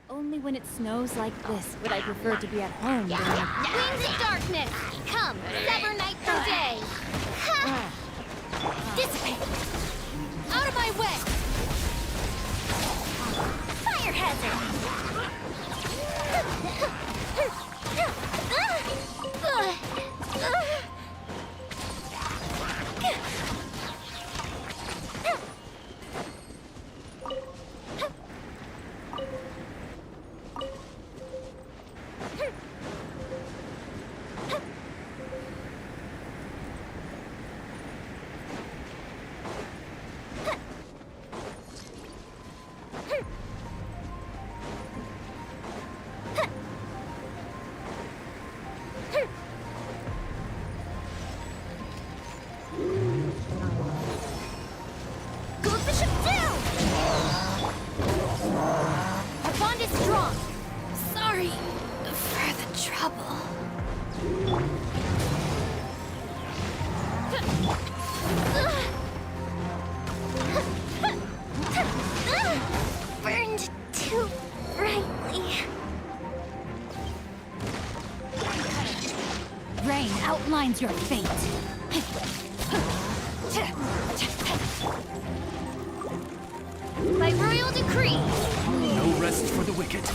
Only when it snows like this would I prefer to be at home. Wings of darkness, come, sever night from day. Ha! Dissipate. Out of my way. Fire hazard. Burned too brightly. Rain outlines your fate. By royal decree. No rest for the wicked.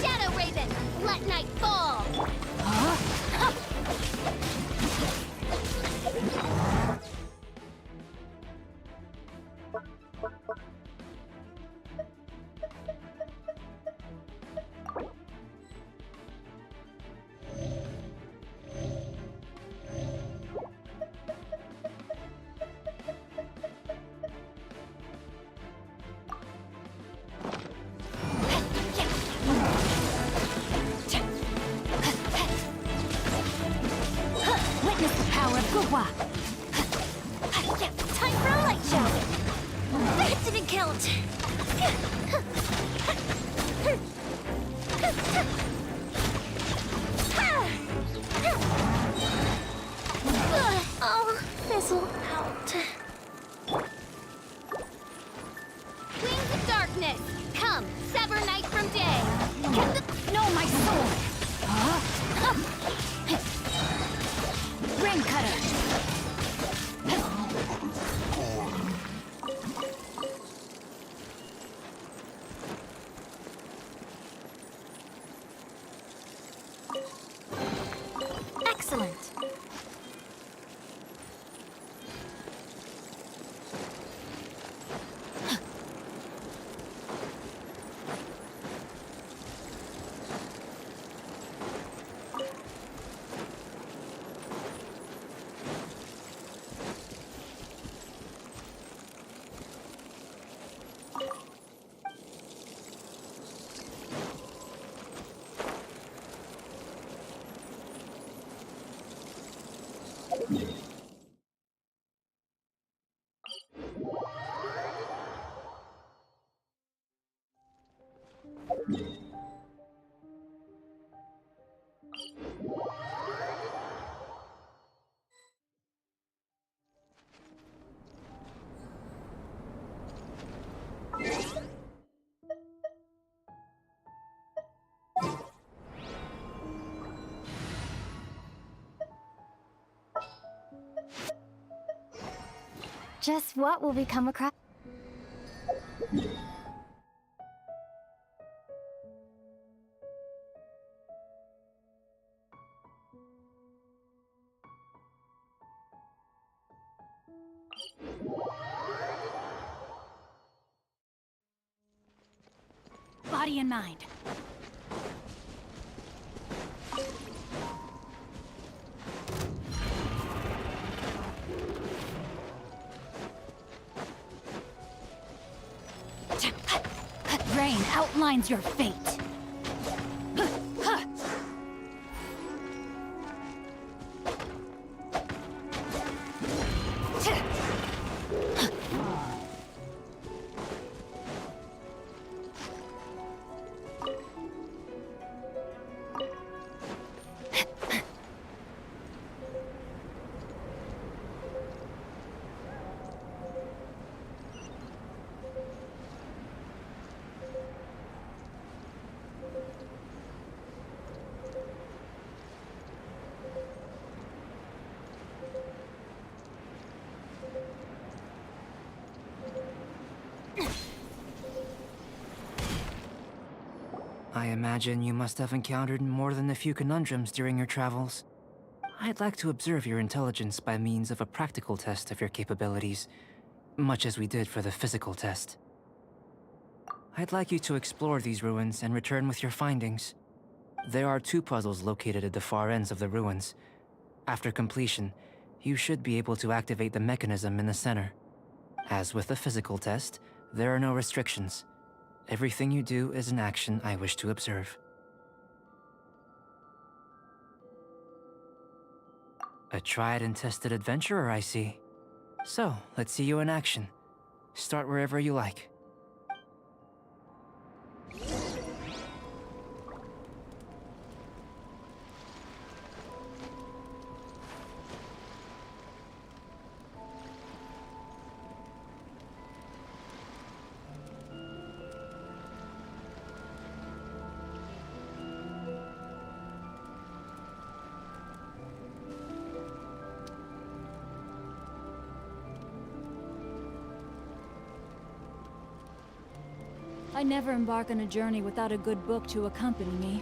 Shadow Raven, let night fall. Witness the power of Gugwa. Time for a light show. That didn't count. I'll fizzle out. Wings of darkness, come, sever night from day. No, my sword! Rain cutter! Excellent. Just what will we come across? Body and mind. Rain outlines your fate. I imagine you must have encountered more than a few conundrums during your travels. I'd like to observe your intelligence by means of a practical test of your capabilities, much as we did for the physical test. I'd like you to explore these ruins and return with your findings. There are 2 puzzles located at the far ends of the ruins. After completion, you should be able to activate the mechanism in the center. As with the physical test, there are no restrictions. Everything you do is an action I wish to observe. A tried and tested adventurer, I see. So, let's see you in action. Start wherever you like. I never embark on a journey without a good book to accompany me.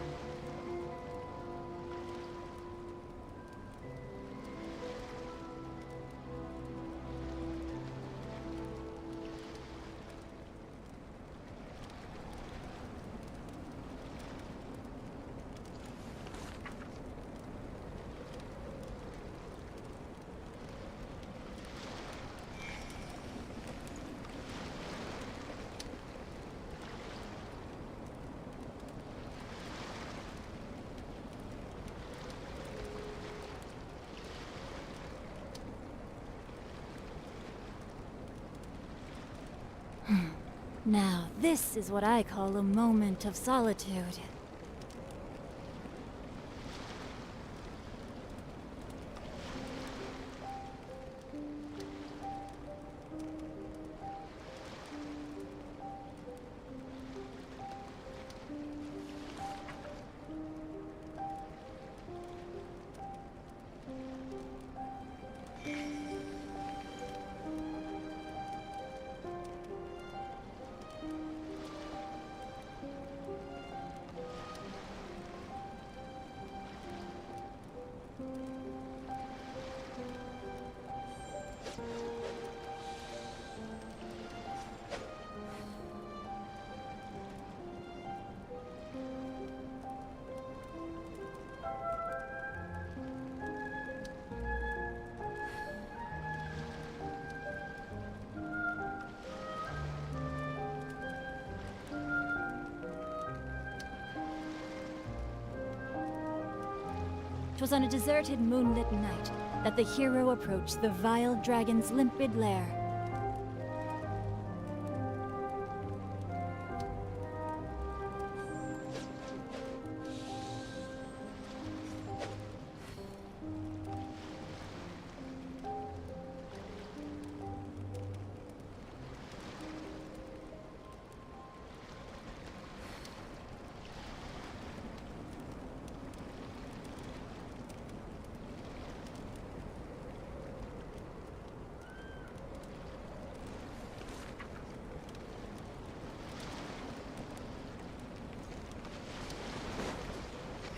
Now, this is what I call a moment of solitude. It was on a deserted moonlit night that the hero approached the vile dragon's limpid lair.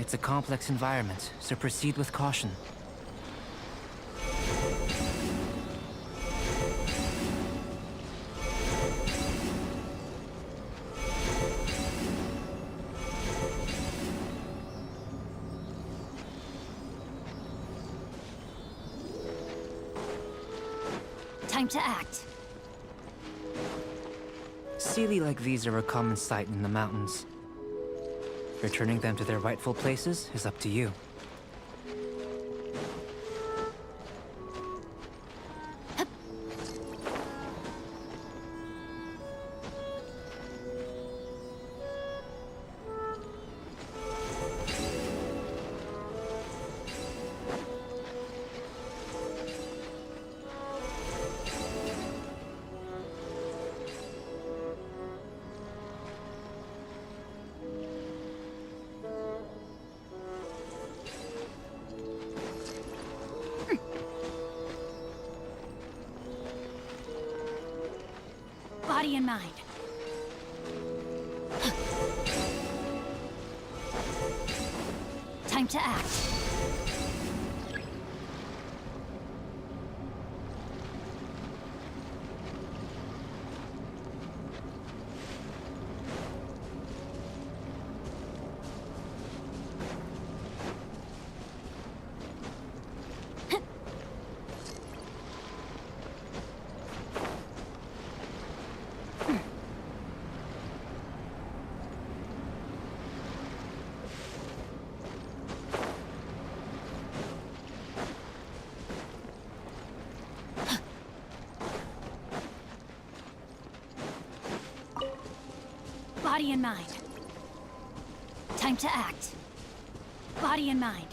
It's a complex environment, so proceed with caution. Time to act. Sealy like these are a common sight in the mountains. Returning them to their rightful places is up to you. Body and mind. Time to act. Body and mind. Time to act. Body and mind.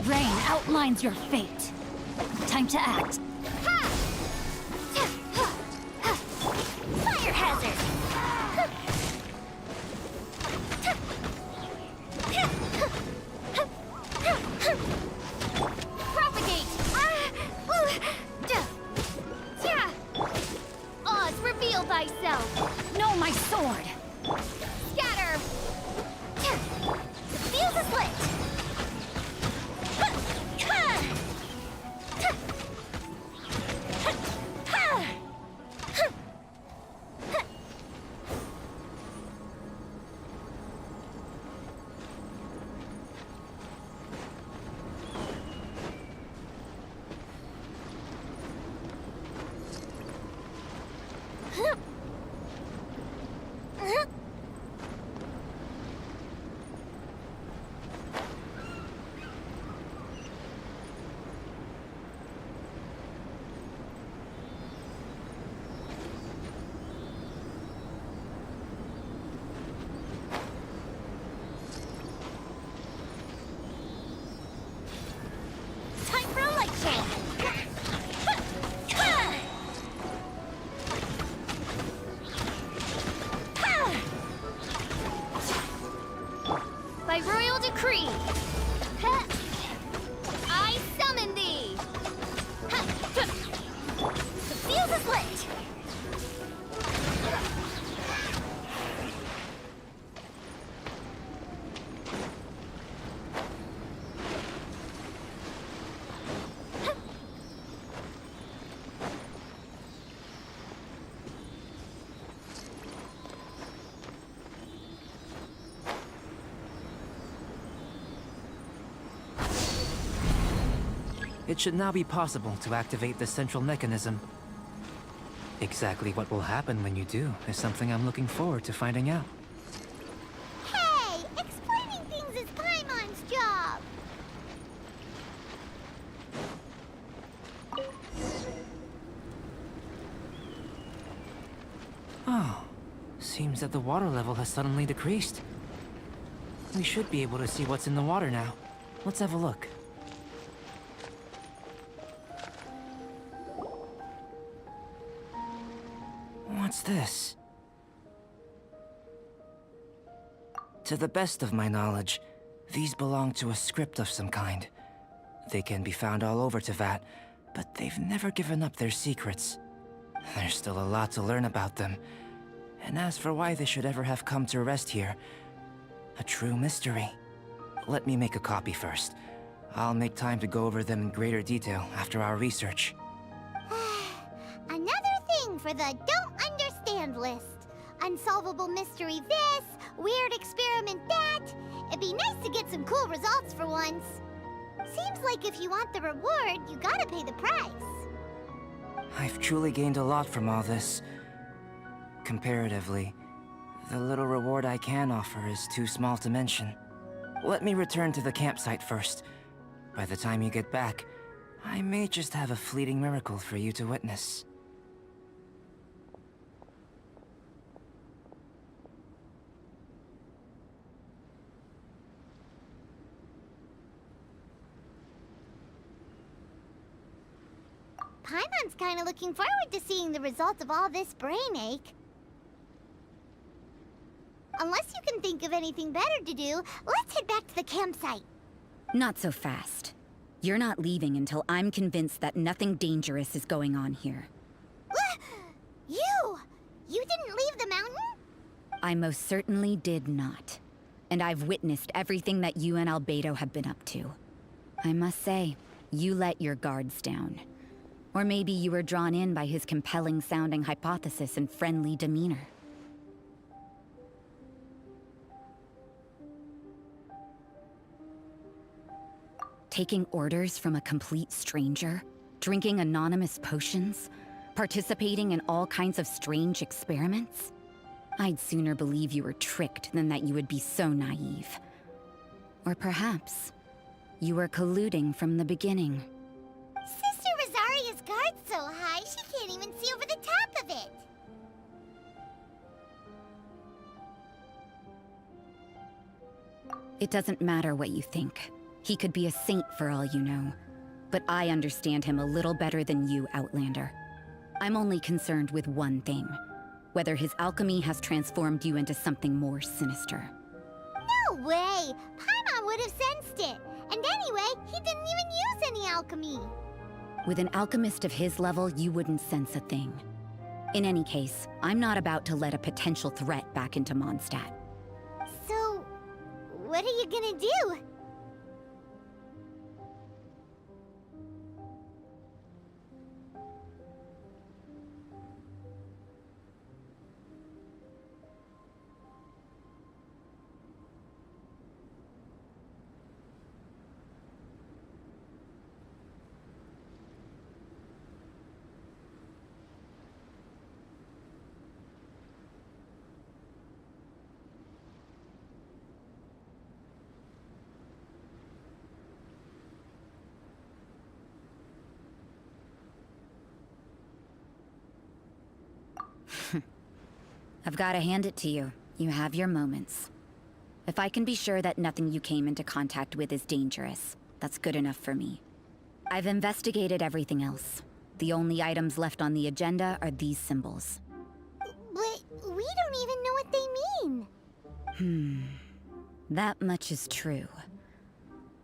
Rain outlines your fate. Time to act. Fire hazard! Propagate! Oz, reveal thyself! No, my sword! Scatter! Fuse a slit! It should now be possible to activate the central mechanism. Exactly what will happen when you do is something I'm looking forward to finding out. Hey! Explaining things is Paimon's job! Oh, seems that the water level has suddenly decreased. We should be able to see what's in the water now. Let's have a look. What's this? To the best of my knowledge, these belong to a script of some kind. They can be found all over Teyvat, but they've never given up their secrets. There's still a lot to learn about them. And as for why they should ever have come to rest here, a true mystery. Let me make a copy first. I'll make time to go over them in greater detail after our research. Another thing for the don't understand list. Unsolvable mystery this, weird experiment that. It'd be nice to get some cool results for once. Seems like if you want the reward, you gotta pay the price. I've truly gained a lot from all this. Comparatively, the little reward I can offer is too small to mention. Let me return to the campsite first. By the time you get back, I may just have a fleeting miracle for you to witness. Paimon's kinda looking forward to seeing the results of all this brain ache. Unless you can think of anything better to do, let's head back to the campsite. Not so fast. You're not leaving until I'm convinced that nothing dangerous is going on here. You! You didn't leave the mountain? I most certainly did not. And I've witnessed everything that you and Albedo have been up to. I must say, you let your guards down. Or maybe you were drawn in by his compelling-sounding hypothesis and friendly demeanor. Taking orders from a complete stranger, drinking anonymous potions, participating in all kinds of strange experiments? I'd sooner believe you were tricked than that you would be so naive. Or perhaps, you were colluding from the beginning. Sister Rosaria's guard's so high, she can't even see over the top of it. It doesn't matter what you think. He could be a saint for all you know. But I understand him a little better than you, Outlander. I'm only concerned with one thing. Whether his alchemy has transformed you into something more sinister. No way! Paimon would have sensed it. And anyway, he didn't even use any alchemy. With an alchemist of his level, you wouldn't sense a thing. In any case, I'm not about to let a potential threat back into Mondstadt. So, what are you gonna do? I've got to hand it to you. You have your moments. If I can be sure that nothing you came into contact with is dangerous, that's good enough for me. I've investigated everything else. The only items left on the agenda are these symbols. But we don't even know what they mean. That much is true.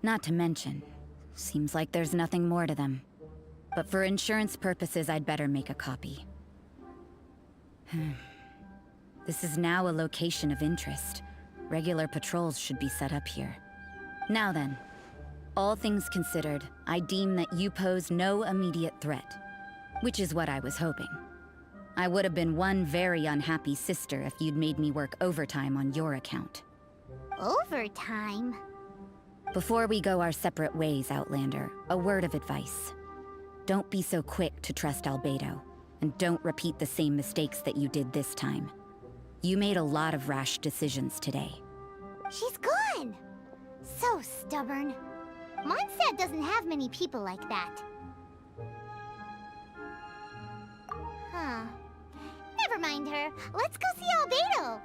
Not to mention, seems like there's nothing more to them. But for insurance purposes, I'd better make a copy. This is now a location of interest. Regular patrols should be set up here. Now then, all things considered, I deem that you pose no immediate threat. Which is what I was hoping. I would have been one very unhappy sister if you'd made me work overtime on your account. Overtime? Before we go our separate ways, Outlander, a word of advice. Don't be so quick to trust Albedo, and don't repeat the same mistakes that you did this time. You made a lot of rash decisions today. She's gone! So stubborn. Mondstadt doesn't have many people like that. Huh. Never mind her. Let's go see Albedo!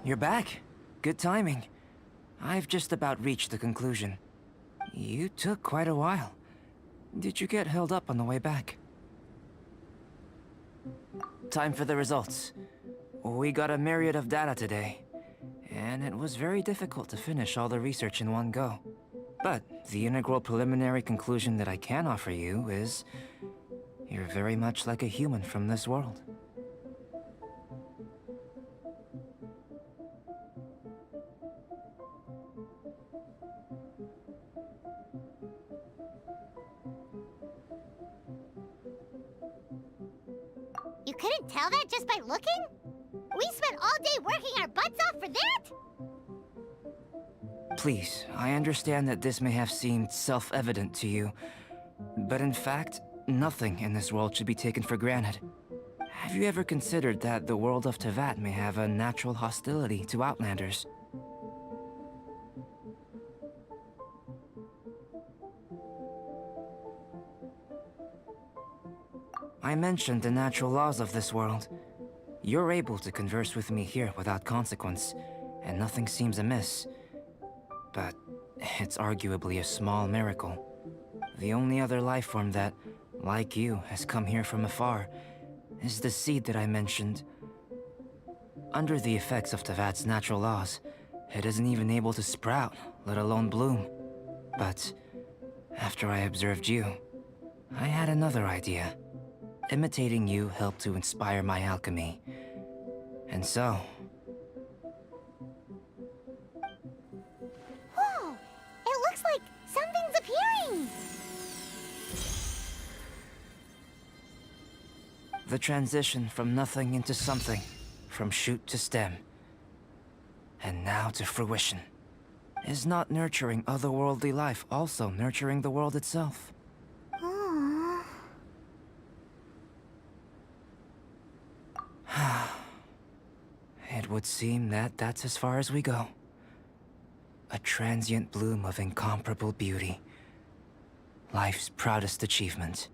You're back. Good timing. I've just about reached the conclusion. You took quite a while. Did you get held up on the way back? Time for the results. We got a myriad of data today, and it was very difficult to finish all the research in one go. But the integral preliminary conclusion that I can offer you is... you're very much like a human from this world. You couldn't tell that just by looking? We spent all day working our butts off for that? Please, I understand that this may have seemed self-evident to you, but in fact, nothing in this world should be taken for granted. Have you ever considered that the world of Teyvat may have a natural hostility to Outlanders? I mentioned the natural laws of this world. You're able to converse with me here without consequence, and nothing seems amiss. But it's arguably a small miracle. The only other life form that, like you, has come here from afar is the seed that I mentioned. Under the effects of Teyvat's natural laws, it isn't even able to sprout, let alone bloom. But after I observed you, I had another idea. Imitating you helped to inspire my alchemy. And so... Whoa! It looks like something's appearing! the transition from nothing into something, from shoot to stem, and now to fruition. Is not nurturing otherworldly life also nurturing the world itself? Aww. It would seem that that's as far as we go. A transient bloom of incomparable beauty. Life's proudest achievement.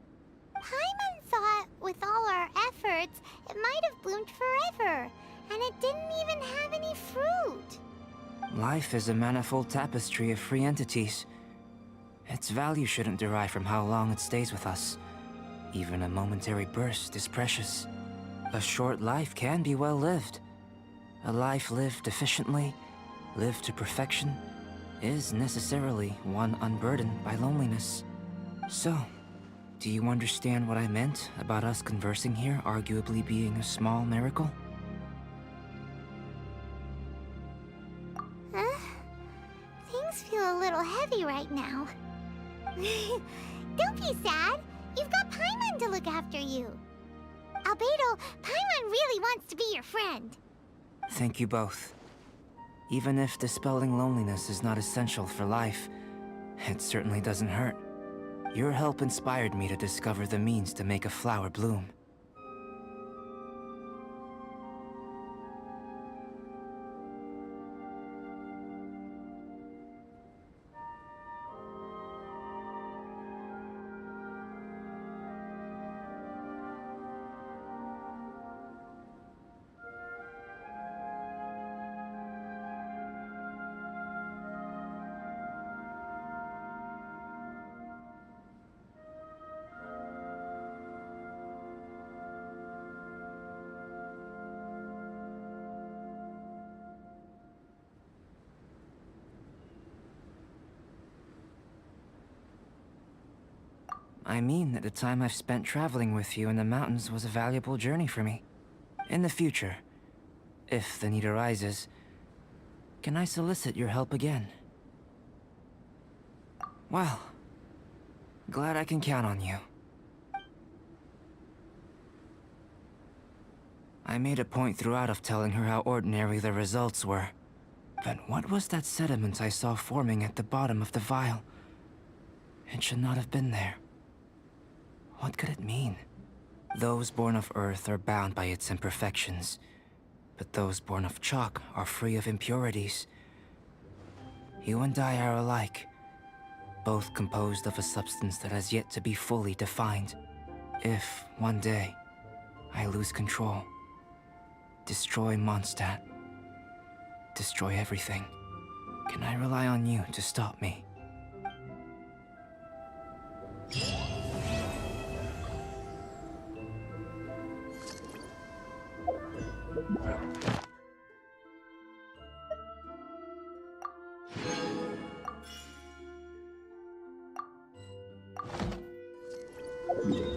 Paimon thought, with all our efforts, it might have bloomed forever, and it didn't even have any fruit. Life is a manifold tapestry of free entities. Its value shouldn't derive from how long it stays with us. Even a momentary burst is precious. A short life can be well lived. A life lived efficiently, lived to perfection, is necessarily one unburdened by loneliness. So, do you understand what I meant about us conversing here arguably being a small miracle? Huh? Things feel a little heavy right now. Don't be sad. You've got Paimon to look after you. Albedo, Paimon really wants to be your friend. Thank you both. Even if dispelling loneliness is not essential for life, it certainly doesn't hurt. Your help inspired me to discover the means to make a flower bloom. I mean that the time I've spent traveling with you in the mountains was a valuable journey for me. In the future, if the need arises, can I solicit your help again? Well, glad I can count on you. I made a point throughout of telling her how ordinary the results were. But what was that sediment I saw forming at the bottom of the vial? It should not have been there. What could it mean? Those born of Earth are bound by its imperfections, but those born of chalk are free of impurities. You and I are alike, both composed of a substance that has yet to be fully defined. If, one day, I lose control, destroy Mondstadt, destroy everything, can I rely on you to stop me? Yeah.